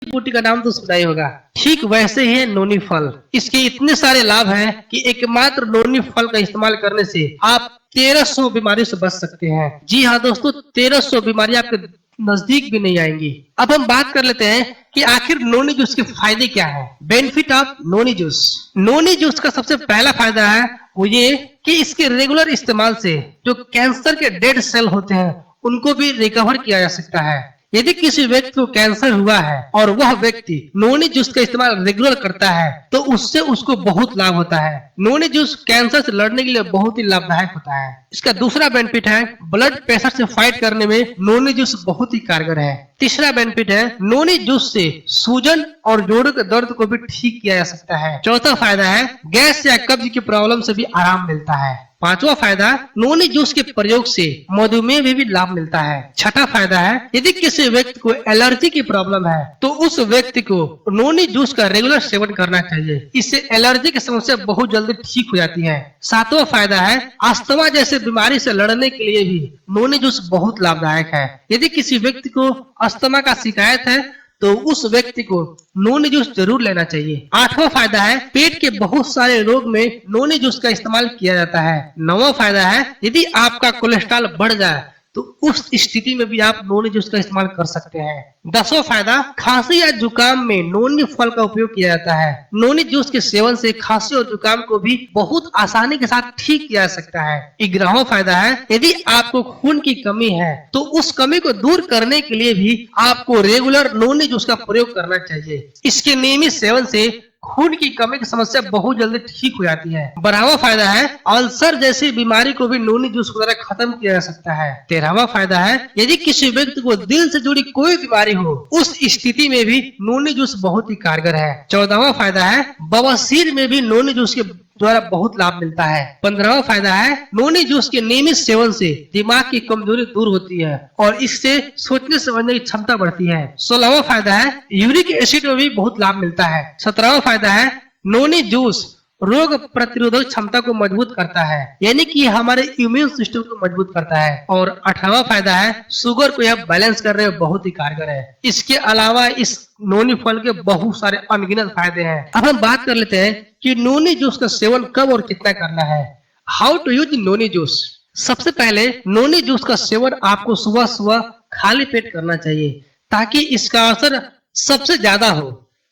बूटी का नाम तो सुना ही होगा। ठीक वैसे ही है नोनी फल। इसके इतने सारे लाभ हैं कि एकमात्र नोनी फल का इस्तेमाल करने से आप 1300 बीमारी से बच सकते हैं। जी हाँ दोस्तों, 1300 बीमारी आपके नजदीक भी नहीं आएंगी। अब हम बात कर लेते हैं कि आखिर नोनी जूस के फायदे क्या है। Benefit of noni juice. Noni juice का सबसे पहला फायदा है वो ये कि इसके रेगुलर इस्तेमाल से जो कैंसर के डेड सेल होते हैं उनको भी रिकवर किया जा सकता है। यदि किसी व्यक्ति को कैंसर हुआ है और वह व्यक्ति नोनी जूस का इस्तेमाल रेगुलर करता है तो उससे उसको बहुत लाभ होता है। नोनी जूस कैंसर से लड़ने के लिए बहुत ही लाभदायक होता है। इसका दूसरा बेनिफिट है ब्लड प्रेशर से फाइट करने में नोनी जूस बहुत ही कारगर है। तीसरा बेनिफिट है नोनी जूस से सूजन और जोड़ों के दर्द को भी ठीक किया जा सकता है। चौथा फायदा है गैस या कब्ज की प्रॉब्लम से भी आराम मिलता है। पांचवा फायदा नोनी जूस के प्रयोग से मधुमेह में भी लाभ मिलता है। छठा फायदा है यदि किसी व्यक्ति को एलर्जी की प्रॉब्लम है तो उस व्यक्ति को नोनी जूस का रेगुलर सेवन करना चाहिए। इससे एलर्जी की समस्या बहुत जल्दी ठीक हो जाती है। सातवां फायदा है अस्थमा जैसे बीमारी से लड़ने के लिए भी नोनी जूस बहुत लाभदायक है। यदि किसी व्यक्ति को अस्थमा का शिकायत है तो उस व्यक्ति को नोनी जूस जरूर लेना चाहिए। आठवां फायदा है पेट के बहुत सारे रोग में नोनी जूस का इस्तेमाल किया जाता है। नौवां फायदा है यदि आपका कोलेस्ट्रॉल बढ़ जाए तो उस स्थिति में भी आप नोनी जूस का इस्तेमाल कर सकते हैं। 10वां फायदा खांसी या जुकाम में नोनी फल का उपयोग किया जाता है। नोनी जूस के सेवन से खांसी और जुकाम को भी बहुत आसानी के साथ ठीक किया जा सकता है। 11वां फायदा है यदि आपको खून की कमी है तो उस कमी को दूर करने के लिए भी आपको रेगुलर नोनी जूस का प्रयोग करना चाहिए। इसके नियमित सेवन से खून की कमी की समस्या बहुत जल्दी ठीक हो जाती है। 12वां फायदा है अल्सर जैसी बीमारी को भी नोनी जूस के द्वारा खत्म किया जा सकता है। 13वां फायदा है यदि किसी व्यक्ति को दिल से जुड़ी कोई बीमारी हो उस स्थिति में भी नोनी जूस बहुत ही कारगर है। 14वां फायदा है बवासीर में भी नोनी जूस के द्वारा बहुत लाभ मिलता है। 15वां फायदा है नोनी जूस के नियमित सेवन से दिमाग की कमजोरी दूर होती है और इससे सोचने समझने की क्षमता बढ़ती है। 16वां फायदा है यूरिक एसिड में भी बहुत लाभ मिलता है। 17वां फायदा है नोनी जूस रोग प्रतिरोधक क्षमता को मजबूत करता है, यानी कि हमारे इम्यून सिस्टम को मजबूत करता है। और 18वां फायदा है शुगर को यह बैलेंस करने में बहुत ही कारगर है। इसके अलावा इस नोनी फल के बहुत सारे अनगिनत फायदे हैं। अब हम बात कर लेते हैं कि नोनी जूस का सेवन कब और कितना करना है। How to use noni juice. सबसे पहले नोनी जूस का सेवन आपको सुबह सुबह खाली पेट करना चाहिए ताकि इसका असर सबसे ज्यादा हो।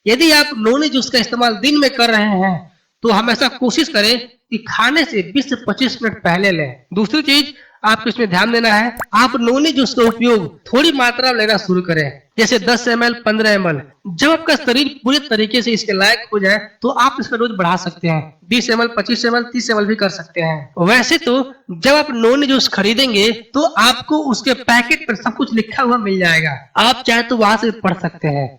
यदि आप नोनी जूस का इस्तेमाल दिन में कर रहे हैं तो हमेशा कोशिश करें कि खाने से 20 से 25 मिनट पहले लें। दूसरी चीज आपको इसमें ध्यान देना है, आप नोनी जूस का उपयोग थोड़ी मात्रा में लेना शुरू करें, जैसे 10 ml 15 ml। जब आपका शरीर पूरे तरीके से इसके लायक हो जाए तो आप इसका डोज बढ़ा सकते हैं। 20 ml 25 ml 30 ml भी कर सकते हैं। वैसे तो जब आप नोनी जूस खरीदेंगे तो आपको उसके पैकेट पर सब कुछ लिखा हुआ मिल जाएगा, आप चाहे तो वहां से पढ़ सकते हैं।